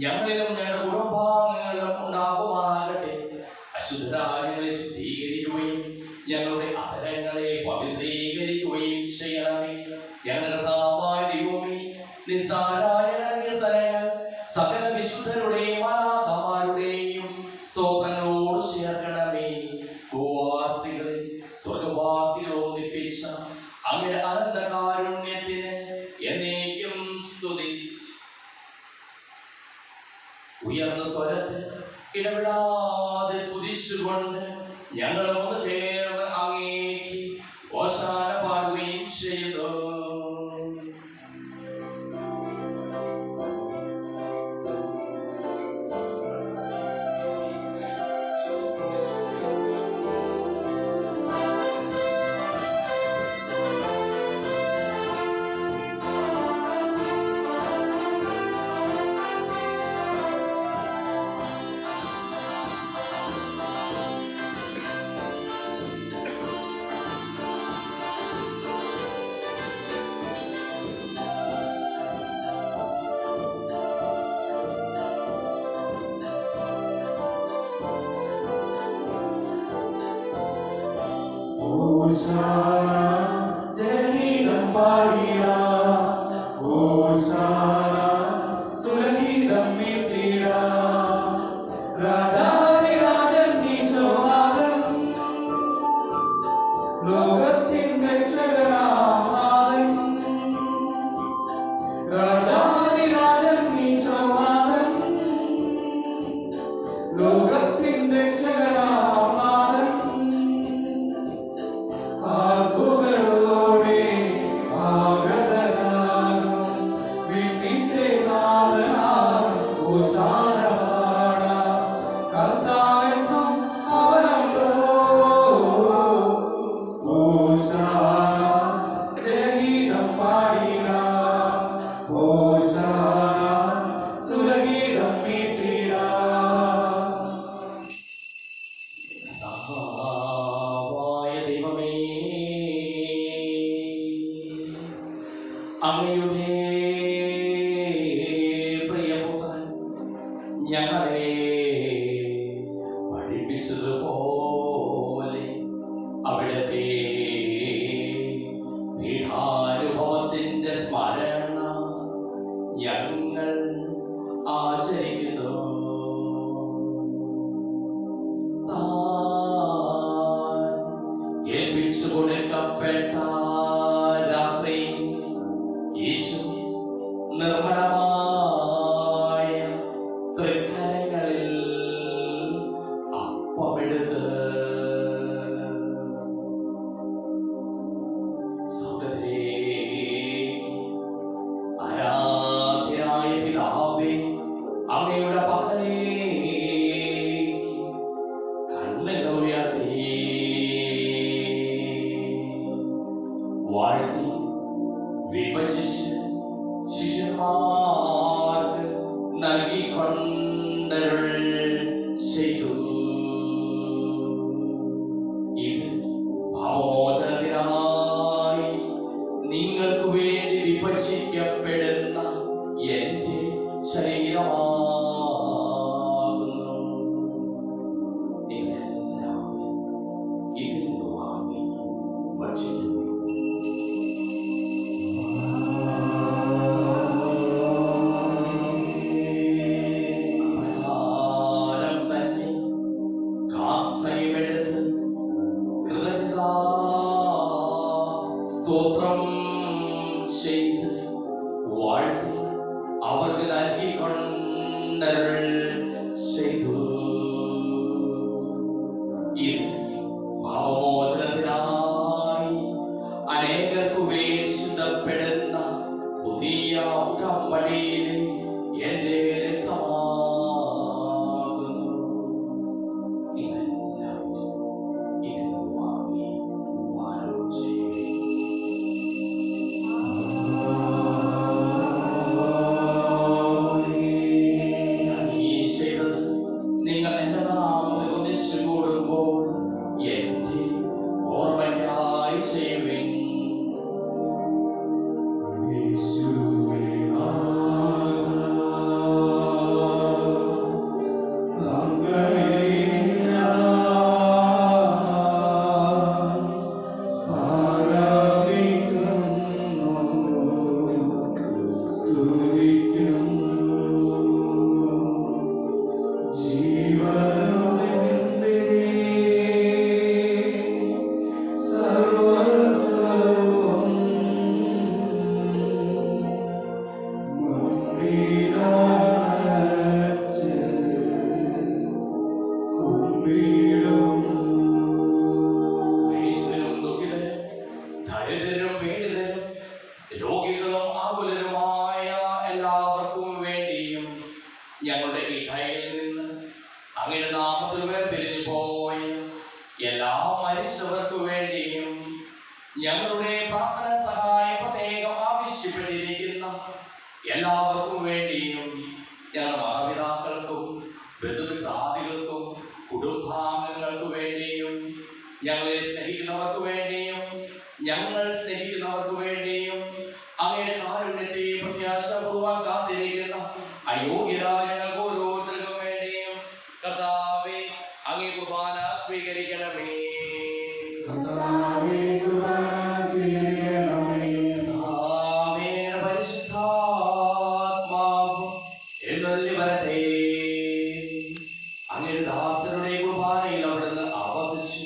ഞങ്ങളിലും ഞങ്ങളുടെ കുടുംബാംഗങ്ങളിലും ഉണ്ടാകുമാറാകട്ടെ. അശുദ്ധരാജ്യങ്ങളെ ശുദ്ധീകരിക്കുകയും ഞങ്ങളുടെ അധരങ്ങളെ പവിത്രീകരിക്കുകയും ചെയ്യണമേ. ഞങ്ങളുടെ കർത്താവായ ദൈവമേ, നിസ്സാരായ കീർത്തനങ്ങൾ സകല വിശുദ്ധരുടെയും ആരാധകരുടെയും സ്തോത്രങ്ങളോട് ചേർക്കണമേ. ഭൂവാസികളെ സ്വർഗവാസികൾ ഒന്നിപ്പിച്ച അങ്ങയുടെ അനന്തകാരുണ്യത്തിന് എന്നേക്കും സ്തുതി. ഉയർന്ന സ്വരത്തിൽ ഇടപെടാതെ സ്തുതിച്ചുകൊണ്ട് ഞങ്ങൾ ഒന്ന് ചേർന്ന് അങ്ങേക്ക് ഓശാന പാടുകയും ചെയ്യുന്നു. പരിശുദ്ധാത്മാവ് എഴുന്നള്ളി വരട്ടെ. അങ്ങയുടെ ദാസരുടെ കുർബാനയിൽ അവിടുന്ന് ആവസിച്ച്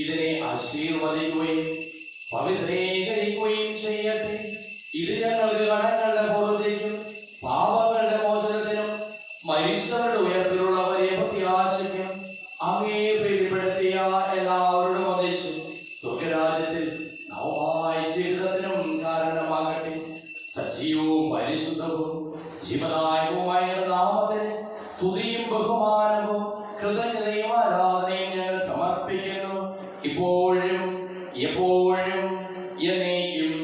ഇതിനെ ആശീർവദിക്കുകയും പവിത്രീകരിക്കുകയും ചെയ്യട്ടെ. ഇത് ഞങ്ങൾക്ക് കടങ്ങളുടെ പൂർത്തിക്കും പാപങ്ങളുടെ മോചനത്തിനും മനുഷ്യരുടെ ഉയർത്തിലുള്ള വലിയ പ്രത്യാശയ്ക്കും അങ്ങേ പ്രീതിപ്പെടുത്തിയ എല്ലാവരുടെ മതിച്ച് സ്വർഗരാജ്യത്തിൽ നവമായ ജീവിതത്തിനും കാരണമാകട്ടെ. സജീവവും പരിശുദ്ധവും ജീവദായകവുമായ നാമത്തിന് സ്തുതിയും ബഹുമാനവും കൃതജ്ഞതയും ആരാധനയും ഞങ്ങൾ സമർപ്പിക്കുന്നു, ഇപ്പോഴും എപ്പോഴും എന്നേക്കും.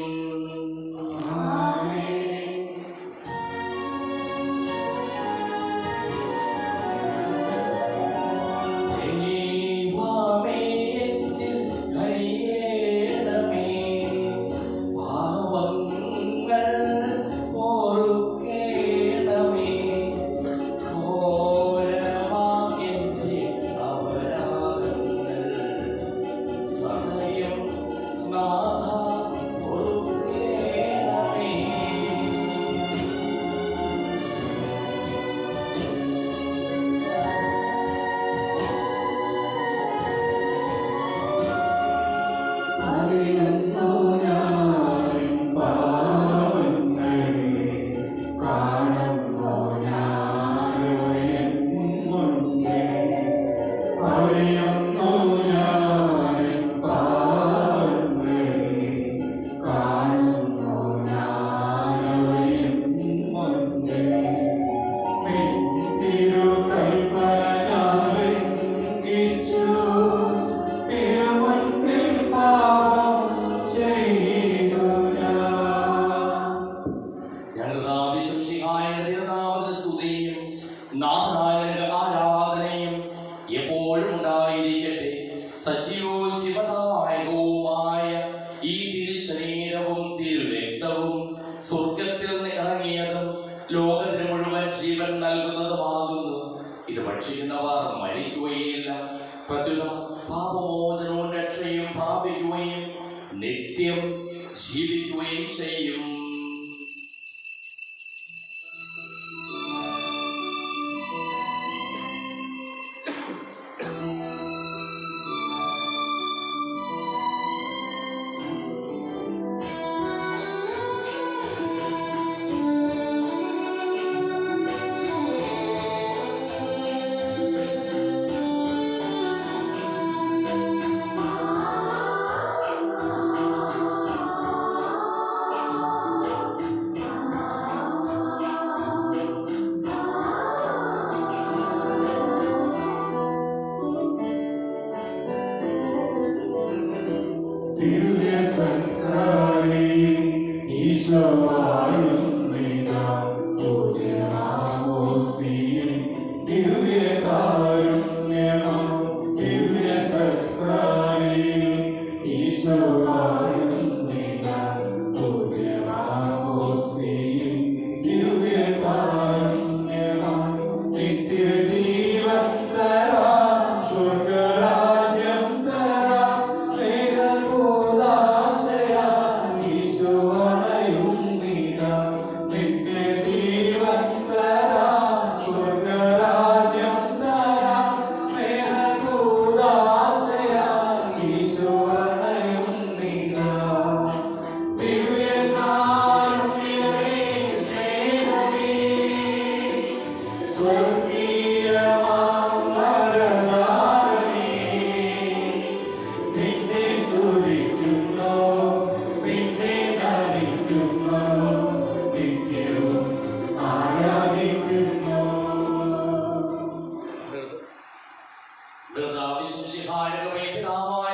സജീവവും ശിവദായകവുമായ ഈ തിരുശരീരവും തിരുരക്തവും സ്വർഗത്തിൽ നിന്ന് ഇറങ്ങിയതും ലോകത്തിന് മുഴുവൻ ജീവൻ നൽകുന്നതുമാകുന്നു. ഇത് ഭക്ഷിക്കുന്നവർ മരിക്കുകയില്ല, പ്രത്യുത പാപമോചനവും രക്ഷയും പ്രാപിക്കുകയും നിത്യം ജീവിക്കുകയും ചെയ്യും.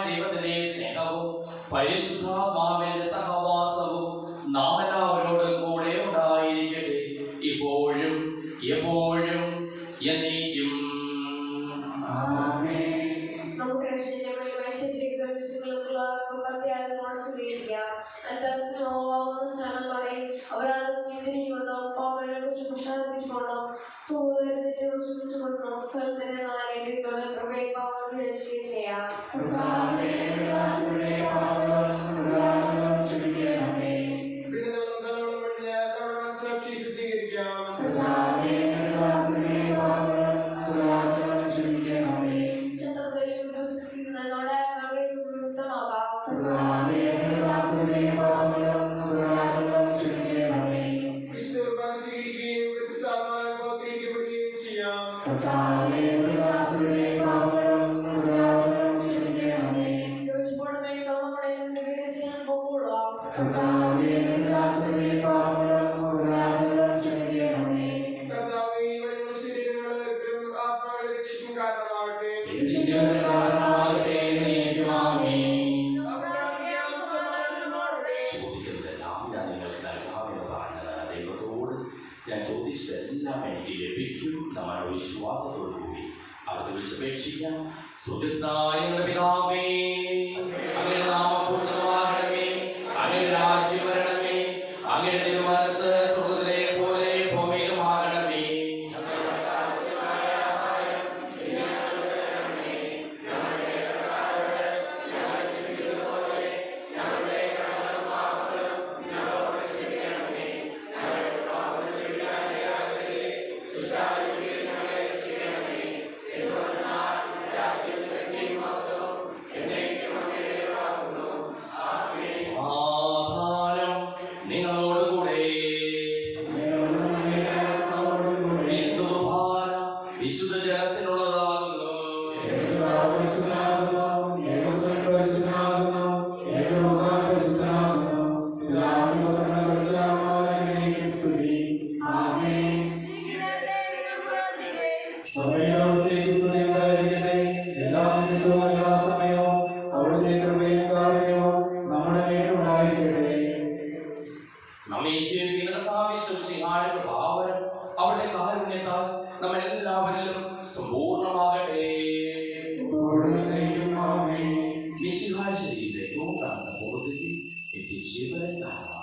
ദൈവത്തിന്റെ സ്നേഹവും പരിശുദ്ധാത്മാവിന്റെ സഹവാസവും നാം എല്ലാവരോടും കൂടെ ഉണ്ടായിരിക്കട്ടെ, ഇപ്പോഴും എപ്പോഴും എന്നേക്കും. ചെയ്യാം. ഉദ്ദേശിച്ചതെല്ലാം എനിക്ക് ലഭിക്കും നമ്മുടെ വിശ്വാസത്തോടു കൂടി അവർക്ക് വിളിച്ചപേക്ഷിക്കാം. സ്വർഗ്ഗസ്ഥനായ ഞങ്ങളുടെ പിതാവേ, അങ്ങയുടെ നാമം പൂജിതമാകണമേ, അങ്ങയുടെ രാജ്യം വരണമേ, അങ്ങയുടെ തിരുമനസ്സ് സ്വർഗ്ഗത്തിലെ പോലെ ഭൂമിയിലുമാകണമേ. സമാധാനം നിങ്ങളോടുകൂടെ. വിശുദ്ധ കുർബാന വിശുദ്ധ ജനത്തിനുള്ളതാകുന്നു. നമ്മെ ജീവിക്കുന്ന കർത്താവേ, ശുശ്രൂഷയുടെ ഭാവനം അവരുടെ കാരുണ്യത്താൽ നമ്മളെല്ലാവരിലും സമ്പൂർണ്ണമാകട്ടെ. മിശിഹായുടെ ശരീരത്തെ കാണുന്ന ബോധത്തിൽ എത്തിച്ചേരുവാൻ കാരണം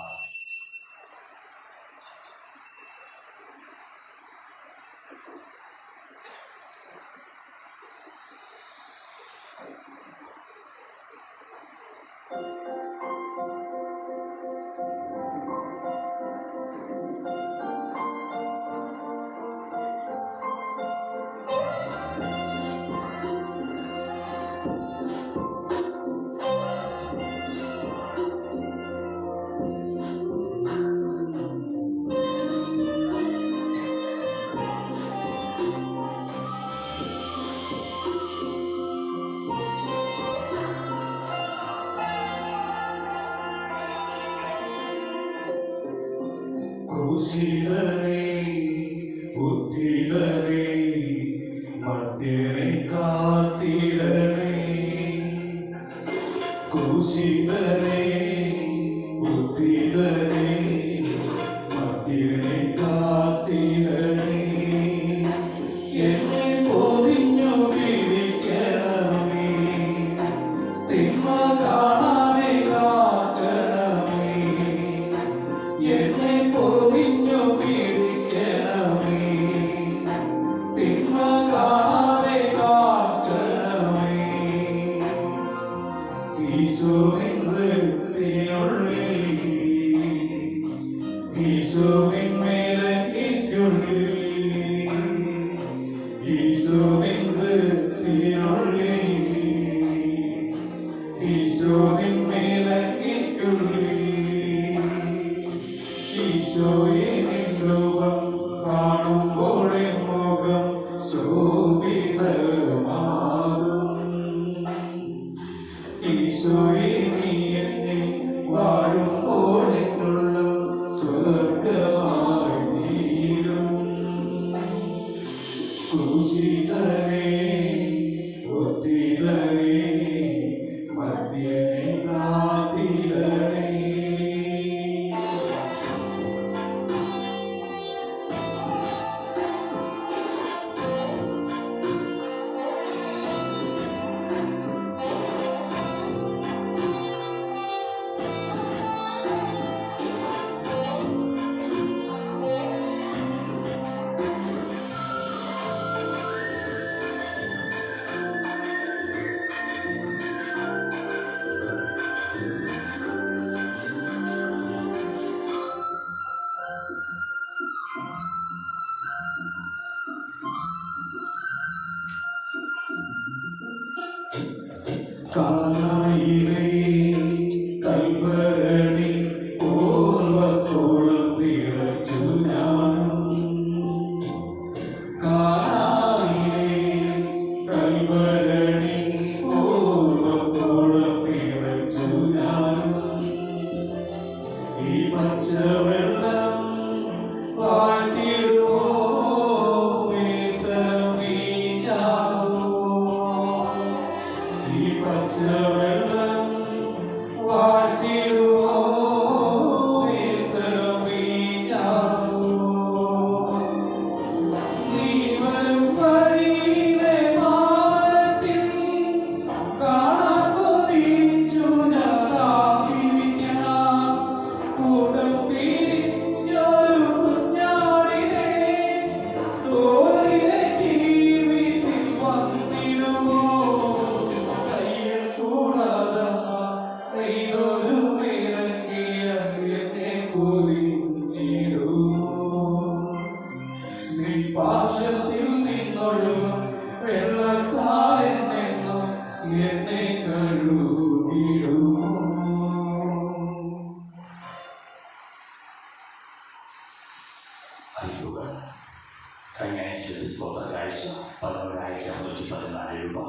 രൂപ.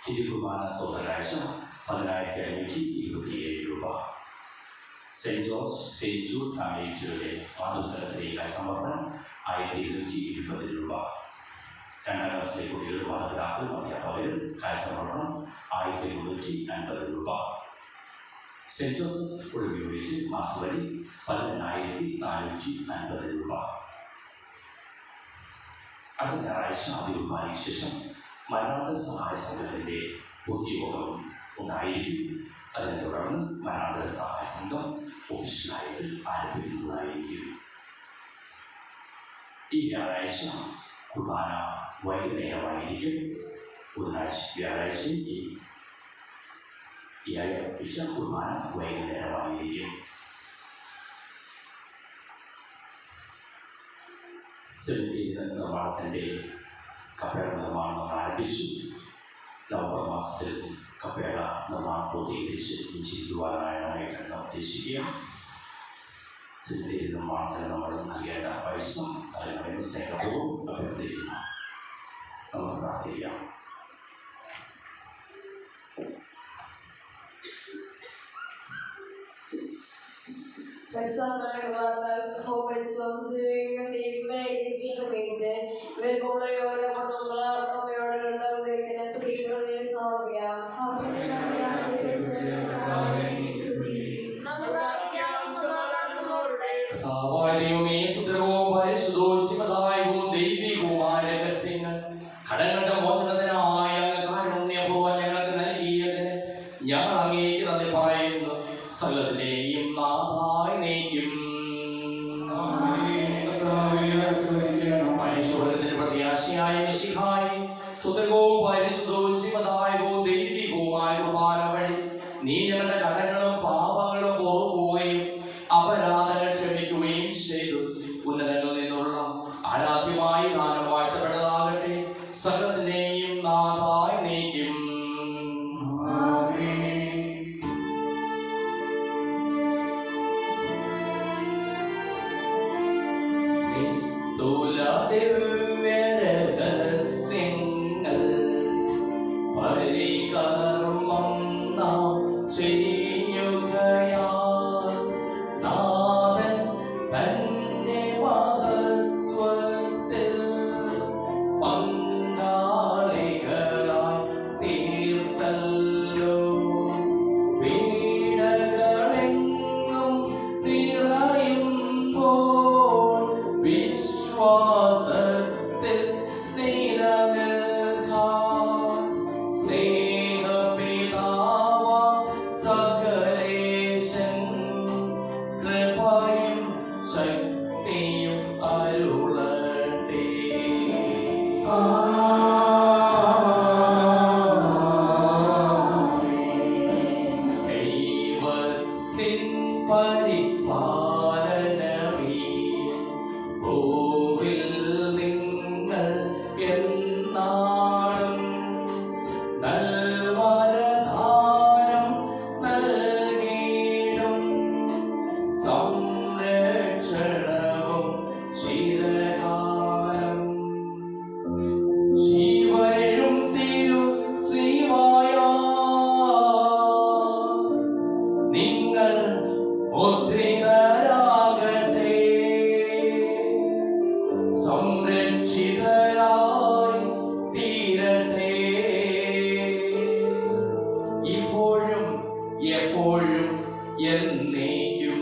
തിരുകുർബാന സ്തോത്രകാഴ്ച 10,527 രൂപ. Saint George saint Jude family ചർച്ചിലെ മാതൃസംഘത്തിലേക്കായി സമർപ്പണം 1,220 രൂപ. 2ാം ക്ലാസ്സിലെ കുട്ടികൾ മാതാപിതാക്കളും അധ്യാപകരും സമർപ്പണം 1,350 രൂപ. സെന്റ് ജോസഫ് ഒഴിവ് യൂണിറ്റ് മാസവരി 18,450 രൂപ. അടുത്ത ഞായറാഴ്ച അതികുർബാനയ്ക്ക് ശേഷം മരണാനന്തര സഹായ സംഘത്തിൻ്റെ പൊതുയോഗം ഉണ്ടായിരിക്കും. അതിനെ തുടർന്ന് മരണാനന്തര സഹായ സംഘം ഒഫീഷ്യലായിട്ട് ആരംഭിക്കുന്നതായിരിക്കും. ഈ വ്യാഴാഴ്ച കുർബാന വൈകുന്നേരമായിരിക്കും. ബുധനാഴ്ച വ്യാഴാഴ്ചയും ഈ ആഴ്ച കുർബാന വൈകുന്നേരമായിരിക്കും. സെമിത്തേരി നിർമ്മാണത്തിൻ്റെ കപ്പേള നിർമ്മാണം നമ്മൾ ആരംഭിച്ചു. നവംബർ മാസത്തിൽ കപ്പേള നിർമ്മാണം പൂർത്തീകരിച്ച് ചിന്തിക്കുവാനായിട്ടാണ് ഉദ്ദേശിക്കുക. സെമിത്തേരി നിർമ്മാണത്തിന് നമ്മൾ നൽകേണ്ട പൈസ നൽകണമെന്ന് സ്നേഹപൂർവ്വം അഭ്യർത്ഥിക്കുന്നു. നമുക്ക് പ്രാർത്ഥിക്കാം. കടങ്ങളുടെ മോചനത്തിനായി അങ്ങ് കാരുണ്യപൂർവ്വം ഞങ്ങൾക്ക് നൽകിയതിന് ഞങ്ങൾ അങ്ങേക്ക് നന്ദി പറയുന്നു. സകലത്തിനെയും നാഥായി നീക്കും. മനുഷ്യവർഗത്തിന് പ്രത്യാശയായ മിശിഹായി സുതകവും പരിശുദ്ധവും ജീവദായകവും ദൈവികവുമായ കുർബാന വഴി നീ ഞങ്ങളുടെ കടങ്ങളും പാപങ്ങളും പൊറുക്കുകയും അപരാധങ്ങൾ ക്ഷമിക്കുകയും ചെയ്തു. ഉന്നതങ്ങളിൽ നിന്നുള്ള ആരാധ്യമായ ദാനം വാഴ്ത്തപ്പെട്ടതാകട്ടെ. സകലത്തിനെയും നാഥായി നീക്കും. ദിവ്യരഹസ്യങ്ങൾ പരികർമ്മം നാം ചെയ്യുകയാൽ നാഥൻ തന്റെ മഹത്വത്തിൽ പങ്കാളികളായി തീർത്തല്ലോ. പീഡകളെങ്ങും നിറയുമ്പോൾ വിശ്വാസത്തിൽ നിലനിൽക്കാൻ സ്നേഹപിതാവാം സകലേശൻ കൃപയും ശക്തിയും അരുളട്ടെ. ദൈവത്തിൻ പരിപാലനമേ ഭൂവിൽ നിങ്ങൾ എന്നാളും നൽവരദാനം നൽകിയിടും. സംരക്ഷണവും ചിരകാലം ജീവനും തിരു ശ്രീവായ നിങ്ങൾ മുദ്രിതരാകട്ടെ. സംരക്ഷിതരായി തീരട്ടെ. ഇപ്പോഴും എപ്പോഴും എന്നേക്കും.